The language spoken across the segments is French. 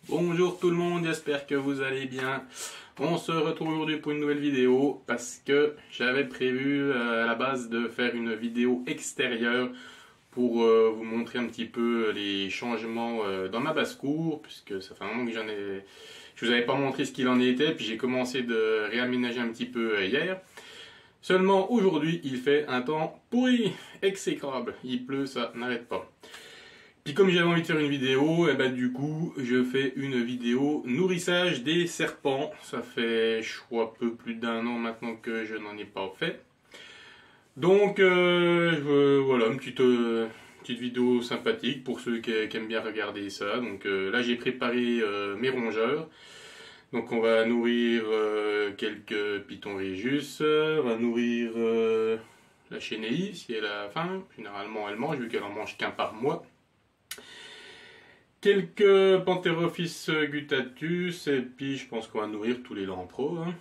Bonjour tout le monde, j'espère que vous allez bien. On se retrouve aujourd'hui pour une nouvelle vidéo parce que j'avais prévu à la base de faire une vidéo extérieure pour vous montrer un petit peu les changements dans ma basse-cour, puisque ça fait un moment que je vous avais pas montré ce qu'il en était, puis j'ai commencé de réaménager un petit peu hier. Seulement aujourd'hui il fait un temps pourri, exécrable, il pleut, ça n'arrête pas. Puis comme j'avais envie de faire une vidéo, et ben du coup je fais une vidéo nourrissage des serpents. Ça fait je crois un peu plus d'un an maintenant que je n'en ai pas fait. Donc voilà, une petite vidéo sympathique pour ceux qui aiment bien regarder ça. Donc là j'ai préparé mes rongeurs. Donc on va nourrir quelques pitons Régus, on va nourrir la chenille si elle a faim. Généralement elle mange vu qu'elle en mange qu'un par mois. Quelques Pantherophis guttatus, et puis je pense qu'on va nourrir tous les lampreaux. Hein.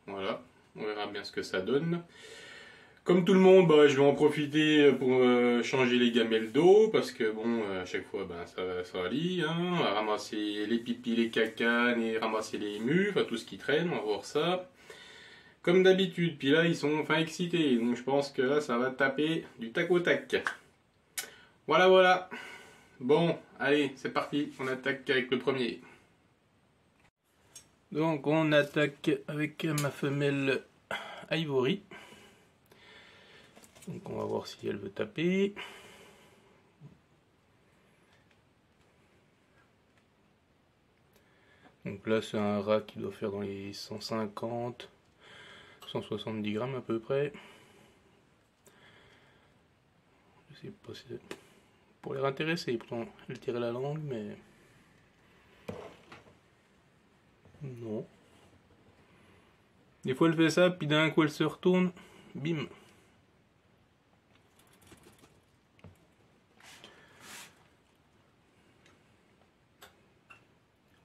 Voilà, on verra bien ce que ça donne. Comme tout le monde, je vais en profiter pour changer les gamelles d'eau, parce que bon, à chaque fois, ça rallie. Hein. On va ramasser les pipis, les cacanes, et ramasser les émus, enfin tout ce qui traîne, on va voir ça. Comme d'habitude, puis là ils sont enfin excités, donc je pense que là ça va taper du tac au tac. Voilà. Bon, allez, c'est parti, on attaque avec le premier. Donc on attaque avec ma femelle Ivory. Donc on va voir si elle veut taper. Donc là c'est un rat qui doit faire dans les 150, 170 grammes à peu près. Je sais pas si c'est pour les intéresser, pourtant elle tirait la langue mais... Non. Des fois elle fait ça, puis d'un coup elle se retourne, bim.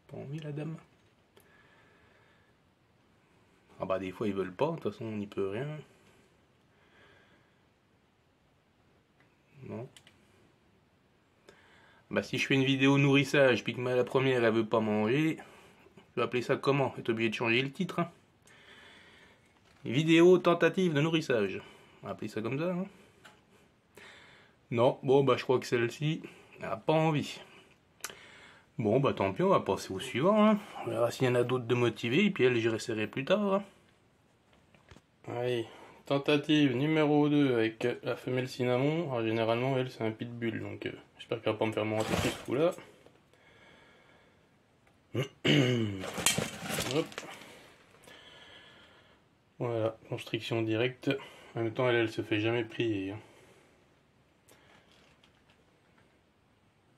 Pas envie la dame. Ah bah des fois ils veulent pas, de toute façon on n'y peut rien. Non. Bah si je fais une vidéo nourrissage, puis que la première elle veut pas manger, je vais appeler ça comment? Être obligé de changer le titre. Hein. Vidéo tentative de nourrissage. On va appeler ça comme ça. Hein. Non, bon bah je crois que celle-ci n'a pas envie. Bon bah tant pis, on va passer au suivant. Hein. On verra s'il y en a d'autres de motivés, et puis elle, j'y réessayerai plus tard. Hein. Allez, tentative numéro 2 avec la femelle cinnamon. Alors, généralement, elle, c'est un pitbull, donc j'espère qu'elle va pas me faire mentir tout ce coup-là. Hop. Voilà, constriction directe. En même temps, elle se fait jamais prier. Hein.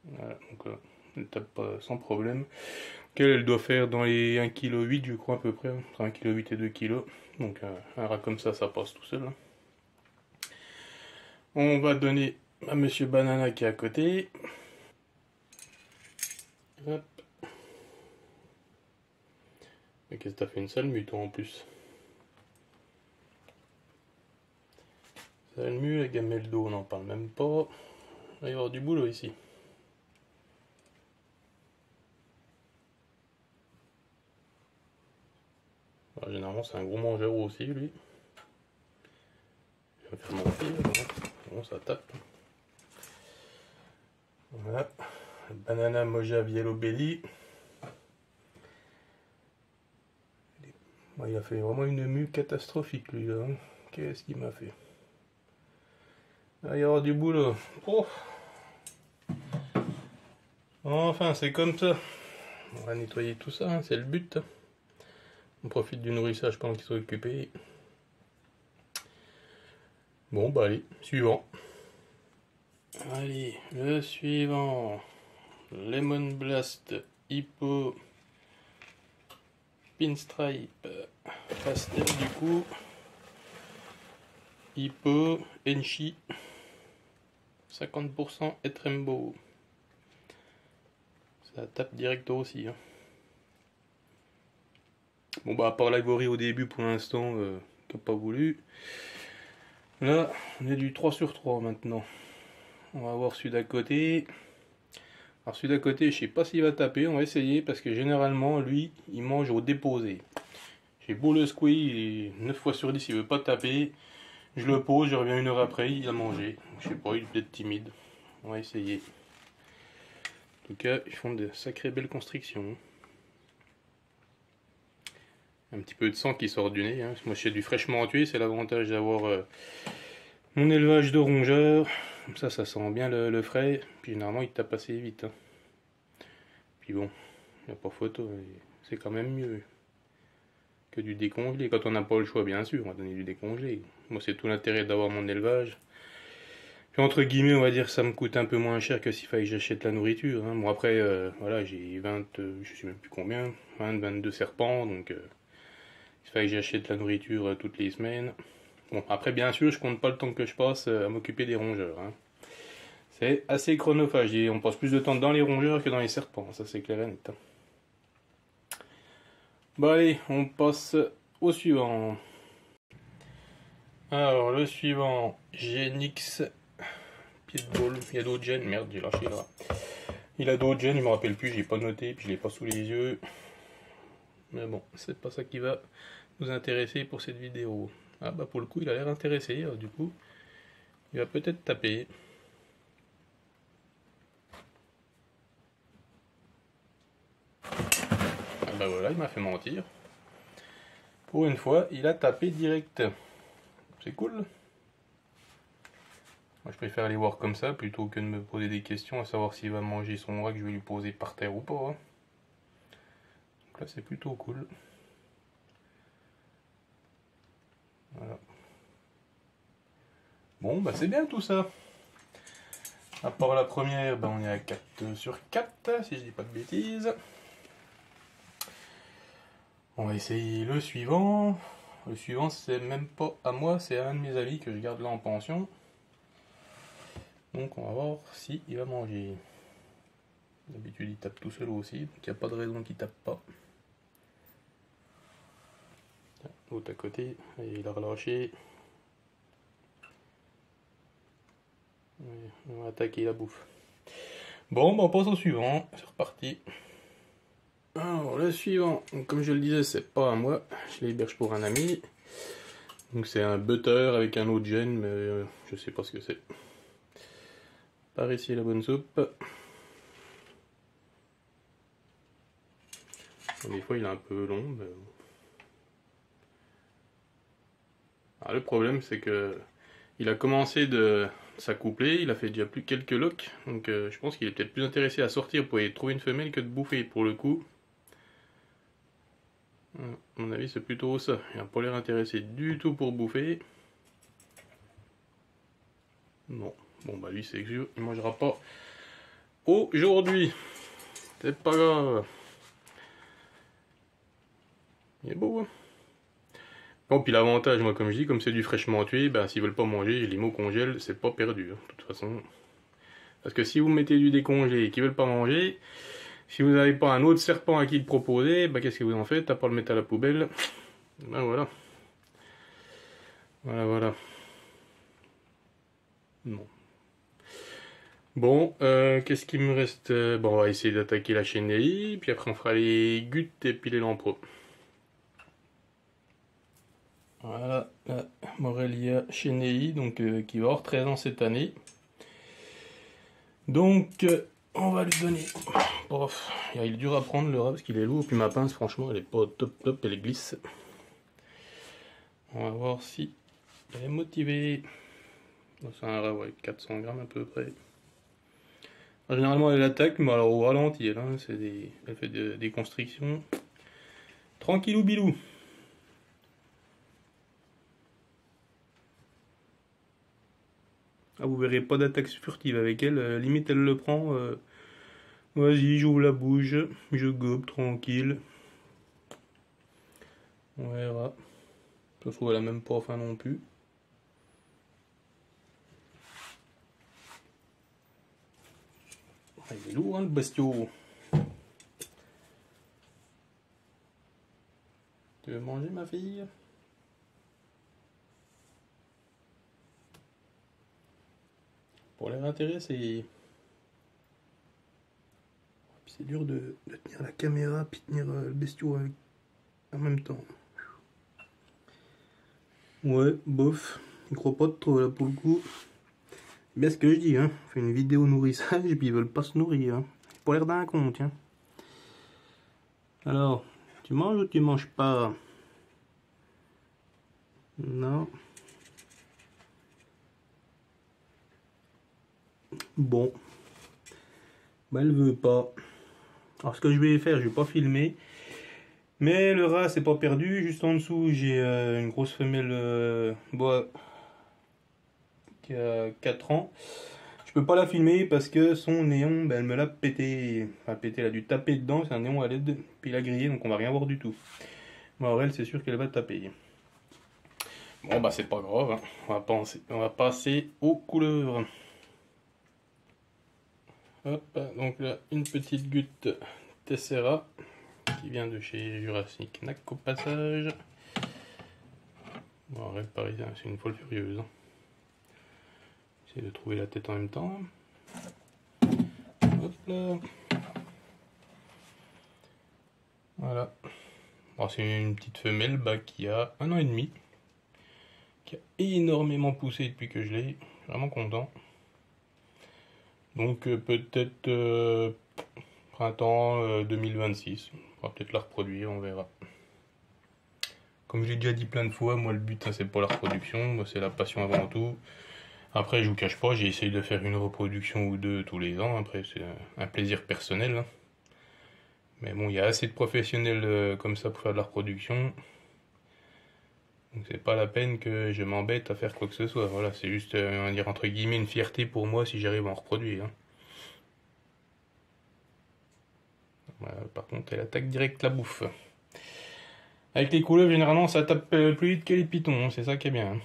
Voilà, donc elle tape pas sans problème. Elle doit faire dans les 1,8 kg, je crois à peu près, entre 1,8 kg et 2 kg. Donc un rat comme ça passe tout seul. Hein. On va donner à Monsieur Banana qui est à côté. Hop. Mais qu'est-ce que t'as fait une sale mue toi en plus? Sale mue, la gamelle d'eau on n'en parle même pas. Il va y avoir du boulot ici. Alors, généralement c'est un gros mangeur aussi lui. Je vais me faire mentir, bon ça tape. Voilà, Banana Mojave Yellow Belly. Il a fait vraiment une mue catastrophique lui là. Qu'est-ce qu'il m'a fait? Il va y avoir du boulot. Oh. Enfin c'est comme ça. On va nettoyer tout ça, hein, c'est le but. On profite du nourrissage pendant qu'ils sont occupés. Bon bah allez, suivant. Allez, le suivant. Lemon Blast Hippo Pinstripe Pastel du coup. Hippo Enchi 50% et Trembo. Ça tape direct aussi. Hein. Bon bah à part l'Ivory au début pour l'instant, qui n'a pas voulu. Là, on est du 3 sur 3 maintenant. On va voir celui d'à côté. Alors celui d'à côté, je sais pas s'il va taper, on va essayer parce que généralement lui, il mange au déposé. J'ai beau le squeeze, 9 fois sur 10 il veut pas taper. Je le pose, je reviens 1 heure après, il a mangé. Je sais pas, il est peut-être timide. On va essayer. En tout cas, ils font de sacrées belles constrictions. Un petit peu de sang qui sort du nez. Hein. Moi, je fais du fraîchement tué, c'est l'avantage d'avoir mon élevage de rongeurs. Comme ça sent bien le frais. Puis généralement, il tape assez vite. Hein. Puis bon, il n'y a pas photo. C'est quand même mieux que du décongelé. Quand on n'a pas le choix, bien sûr, on va donner du décongelé. Moi, c'est tout l'intérêt d'avoir mon élevage. Puis entre guillemets, on va dire que ça me coûte un peu moins cher que s'il fallait que j'achète la nourriture. Hein. Bon, après, voilà, j'ai 20, je sais même plus combien, 20, 22 serpents, donc il fallait que j'achète la nourriture toutes les semaines. Bon, après, bien sûr, je compte pas le temps que je passe à m'occuper des rongeurs. Hein. C'est assez chronophage. Et on passe plus de temps dans les rongeurs que dans les serpents, ça c'est clair et net. Bon, allez, on passe au suivant. Alors, le suivant, Genix Pitbull. Il y a d'autres gènes, merde, j'ai lâché là. Il a d'autres gènes, je me rappelle plus, j'ai pas noté, puis je l'ai pas sous les yeux. Mais bon, c'est pas ça qui va nous intéresser pour cette vidéo. Ah bah pour le coup, il a l'air intéressé, du coup, il va peut-être taper. Ah bah voilà, il m'a fait mentir. Pour une fois, il a tapé direct. C'est cool. Moi, je préfère aller voir comme ça plutôt que de me poser des questions à savoir s'il va manger son rat que je vais lui poser par terre ou pas. Hein. Donc là, c'est plutôt cool. Voilà. Bon, bah c'est bien tout ça. À part la première, bah, on est à 4 sur 4, si je dis pas de bêtises. On va essayer le suivant. Le suivant, c'est même pas à moi, c'est à un de mes amis que je garde là en pension. Donc on va voir si il va manger. D'habitude, il tape tout seul aussi, donc il n'y a pas de raison qu'il tape pas. L'autre à côté, il a relâché. On va attaquer la bouffe. Bon, bah on passe au suivant, c'est reparti. Alors le suivant, donc, comme je le disais, c'est pas à moi, je l'héberge pour un ami. Donc c'est un butter avec un autre gène, mais je sais pas ce que c'est. Par ici la bonne soupe. Des fois il est un peu long, mais... Alors, le problème c'est que il a commencé de s'accoupler, il a fait déjà plus quelques locks, donc je pense qu'il est peut-être plus intéressé à sortir pour aller trouver une femelle que de bouffer pour le coup. À mon avis c'est plutôt ça, il n'a pas l'air intéressé du tout pour bouffer. Non, bon bah lui c'est sûr, il mangera pas aujourd'hui, c'est pas grave. Il est beau hein. Bon, puis l'avantage, moi, comme je dis, comme c'est du fraîchement tué, ben, s'ils veulent pas manger, je les mets au congèle, c'est pas perdu, hein, de toute façon. Parce que si vous mettez du décongelé et qu'ils veulent pas manger, si vous n'avez pas un autre serpent à qui le proposer, ben, qu'est-ce que vous en faites, à part le mettre à la poubelle? Ben voilà. Voilà. Non. Bon, qu'est-ce qu'il me reste? Bon, on va essayer d'attaquer la chenille, puis après on fera les gutes et puis les lampreaux. Voilà, la Morelia chenille, donc qui va avoir 13 ans cette année. Donc, on va lui donner. Bref, il est dur à prendre le rat parce qu'il est lourd. Puis ma pince, franchement, elle est pas top, elle glisse. On va voir si elle est motivée. C'est un rat, ouais, 400 grammes à peu près. Alors, généralement, elle attaque, mais alors au ralenti, elle, hein, elle fait des constrictions. Tranquillou bilou. Ah, vous verrez pas d'attaque furtive avec elle. Limite, elle le prend. Vas-y, j'ouvre la bouche, je gobe tranquille. On verra. Ça se trouve, elle a même pas faim non plus. Il est lourd, hein, le bestiau. Tu veux manger, ma fille? Pour l'air intéressé. C'est dur de tenir la caméra puis tenir le bestiau en même temps. Ouais, bof. Ils croient pas trop là pour le coup. C'est bien ce que je dis, hein. On fait une vidéo nourrissage et puis ils veulent pas se nourrir. Hein. C'est pas l'air d'un con, tiens. Alors, tu manges ou tu manges pas? Non. Bon. Bah elle veut pas. Alors ce que je vais faire, je vais pas filmer. Mais le rat c'est pas perdu. Juste en dessous j'ai une grosse femelle bois qui a 4 ans. Je peux pas la filmer parce que son néon, ben, elle me l'a pété. Enfin pété, elle a dû taper dedans. C'est un néon à LED. Puis il a grillé donc on va rien voir du tout. Bon alors elle c'est sûr qu'elle va taper. Bon bah c'est pas grave. Hein. On va passer aux couleurs. Hop, donc là, une petite goutte Tessera qui vient de chez Jurassic Knack au passage. Bon, rêve parisien, c'est une folle furieuse. J'essaie de trouver la tête en même temps. Hop là. Voilà. Bon, c'est une petite femelle bah, qui a 1 an et demi. Qui a énormément poussé depuis que je l'ai. Vraiment content. Donc peut-être printemps 2026. On va peut-être la reproduire, on verra. Comme je l'ai déjà dit plein de fois, moi le but c'est pas la reproduction, c'est la passion avant tout. Après je vous cache pas, j'ai essayé de faire une reproduction ou deux tous les ans, après c'est un plaisir personnel. Hein. Mais bon, il y a assez de professionnels comme ça pour faire de la reproduction. Donc c'est pas la peine que je m'embête à faire quoi que ce soit. Voilà, c'est juste, on va dire entre guillemets, une fierté pour moi si j'arrive à en reproduire. Hein. Voilà, par contre, elle attaque direct la bouffe. Avec les couleuvres, généralement, ça tape plus vite que les pitons. Hein, c'est ça qui est bien. Hein.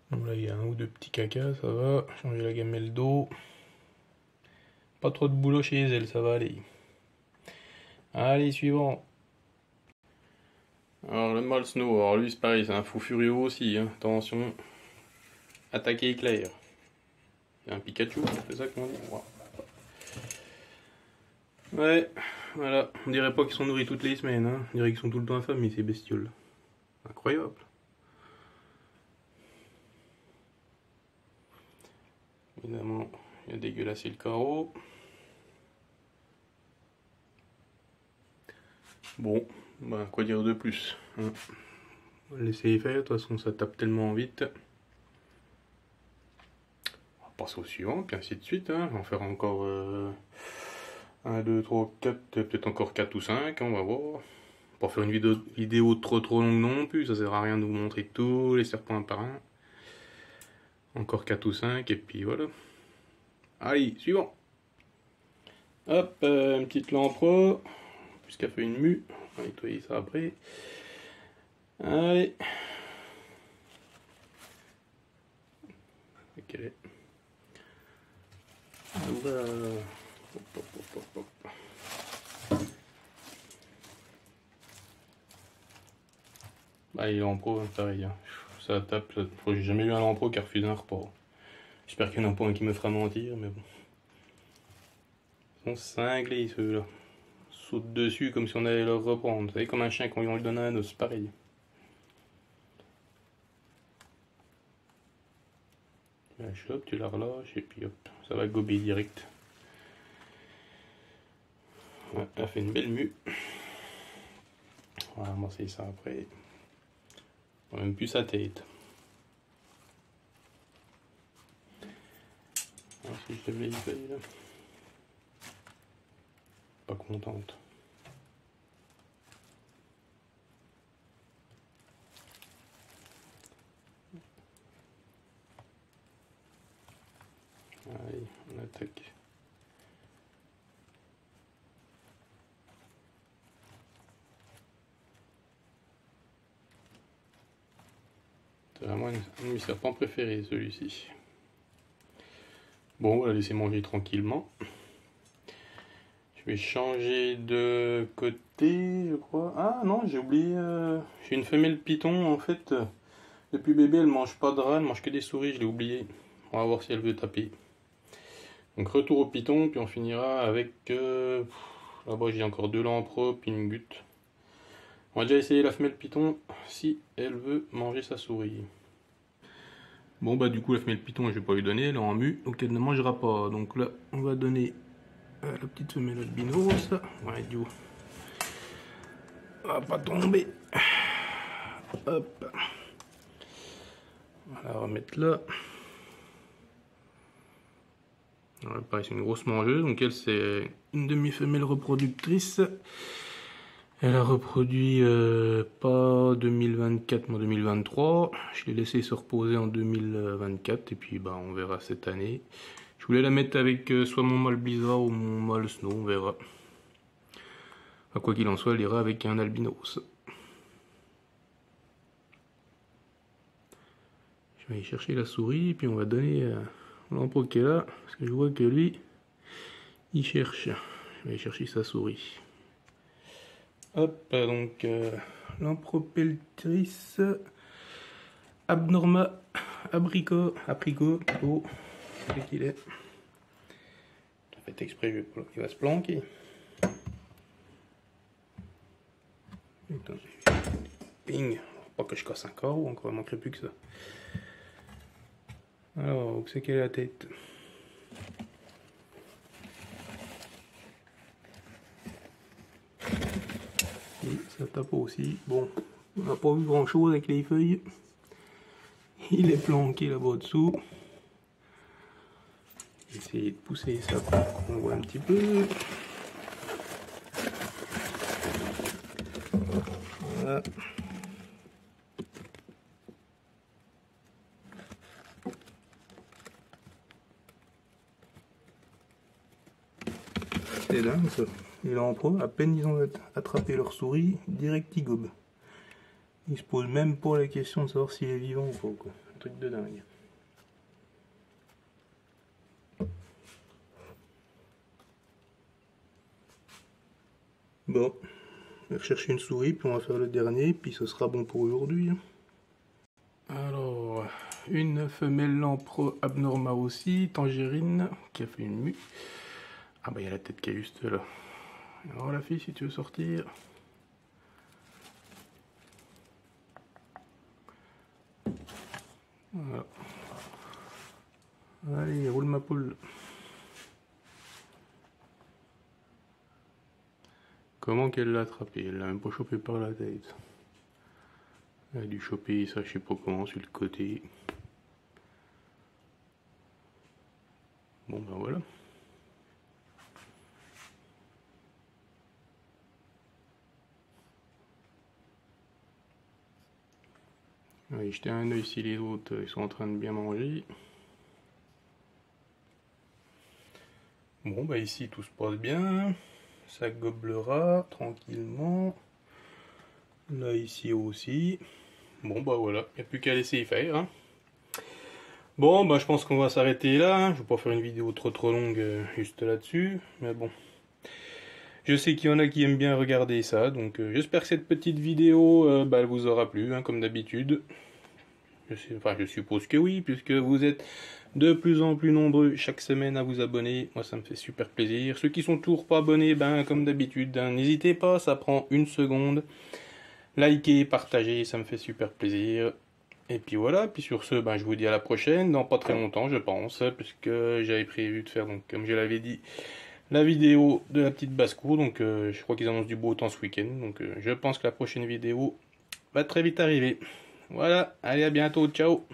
Bon, là, il y a un ou deux petits cacas, ça va. Changer la gamelle d'eau. Pas trop de boulot chez les ailes, ça va aller. Allez, suivant. Alors le mâle snow, alors lui c'est pareil, c'est un fou furieux aussi, hein. Attention, attaquer éclair. C'est un Pikachu, c'est ça qu'on dit. Ouais, voilà, on dirait pas qu'ils sont nourris toutes les semaines, hein. On dirait qu'ils sont tout le temps affamés ces bestioles. Incroyable. Évidemment, il a dégueulassé le carreau. Bon, bah quoi dire de plus, hein. On va le laisser faire, de toute façon ça tape tellement vite. On va passer au suivant, puis ainsi de suite, hein. On va en faire encore 1, 2, 3, 4, peut-être encore 4 ou 5, on va voir. Pas faire une vidéo trop longue non plus, ça sert à rien de vous montrer tous les serpents un par un. Encore 4 ou 5, et puis voilà. Allez, suivant. Hop, une petite lampe, puisqu'elle fait une mue. On va nettoyer ça après. Allez. Ok. Voilà. Hop, hop, hop, hop, hop. Bah, les lampes, pareil. Hein. Ça tape. J'ai jamais eu un lampeau qui a refusé un repas. J'espère qu'il y en a pas un qui me fera mentir, mais bon. Ils sont cinglés ceux-là. Saute dessus comme si on allait leur reprendre. Vous savez, comme un chien quand on lui donne un os, pareil. Tu la chopes, tu la relâches et puis hop, ça va gober direct. Ouais, elle fait une belle mue. On va ramasser ça après. On n'a même plus sa tête. Alors, si je lève les feuilles là. Pas contente. Allez, on attaque. C'est vraiment un de mes serpents préférés celui-ci. Bon, on va la laisser manger tranquillement. Je vais changer de côté, je crois. Ah non, j'ai oublié. J'ai une femelle python en fait. Depuis bébé, elle mange pas de rats, elle mange que des souris, je l'ai oublié. On va voir si elle veut taper. Donc retour au piton, puis on finira avec... là-bas j'ai encore 2 lampreaux, puis une goutte. On va déjà essayer la femelle piton, si elle veut manger sa souris. Bon bah du coup la femelle piton je vais pas lui donner, elle est en mue, donc elle ne mangera pas. Donc là on va donner à la petite femelle albinos. Ouais du coup. On va pas tomber. Hop. Voilà, on va mettre là. Voilà, pareil, c'est une grosse mangeuse, donc elle c'est une demi-femelle reproductrice. Elle a reproduit pas 2024 mais en 2023. Je l'ai laissé se reposer en 2024 et puis bah on verra cette année. Je voulais la mettre avec soit mon mâle blizzard ou mon mâle snow, on verra. Enfin, quoi qu'il en soit, elle ira avec un albinos. Je vais aller chercher la souris et puis on va donner l'empro qui est là, parce que je vois que lui, il cherche. Je vais aller chercher sa souris. Hop, donc l'empropeltrice abnorma apricot, oh, c'est qu'il est. En fait exprès, il va se planquer. Attends, ping, pas que je casse un corps, ou encore il manquerait plus que ça. Alors, où c'est qu'elle est la tête? Et ça tape aussi. Bon, on n'a pas vu grand chose avec les feuilles. Il est planqué là-bas dessous. Essayer de pousser ça pour qu'on voit un petit peu. Voilà. C'est dingue ça. Et là en pro, à peine ils ont attrapé leur souris, direct ils gobent. Ils se posent même pas la question de savoir s'il est vivant ou pas, quoi. Un truc de dingue. Bon, on va rechercher une souris, puis on va faire le dernier, puis ce sera bon pour aujourd'hui. Alors, une femelle lampre abnorma aussi, Tangerine, qui a fait une mue. Ah bah il y a la tête qui est juste là. Alors la fille, si tu veux sortir. Voilà. Allez, roule ma poule. Comment qu'elle l'a attrapé? Elle l'a même pas chopé par la tête. Elle a dû choper ça, je sais pas comment, sur le côté. Bon ben voilà. Allez, jetez un oeil si les autres ils sont en train de bien manger. Bon bah ici tout se passe bien. Ça gobelera tranquillement. Là ici aussi. Bon bah voilà, il n'y a plus qu'à laisser y faire. Hein. Bon bah je pense qu'on va s'arrêter là. Hein. Je vais pas faire une vidéo trop longue juste là-dessus. Mais bon. Je sais qu'il y en a qui aiment bien regarder ça. Donc j'espère que cette petite vidéo bah, elle vous aura plu, hein, comme d'habitude. Je suppose que oui, puisque vous êtes de plus en plus nombreux chaque semaine à vous abonner. Moi, ça me fait super plaisir. Ceux qui sont toujours pas abonnés, ben, comme d'habitude, hein, n'hésitez pas, ça prend une seconde. Likez, partagez, ça me fait super plaisir. Et puis voilà, puis sur ce, ben, je vous dis à la prochaine, dans pas très longtemps, je pense, puisque j'avais prévu de faire, donc, comme je l'avais dit, la vidéo de la petite basse-cour. Donc, je crois qu'ils annoncent du beau temps ce week-end. Donc, je pense que la prochaine vidéo va très vite arriver. Voilà, allez à bientôt, ciao!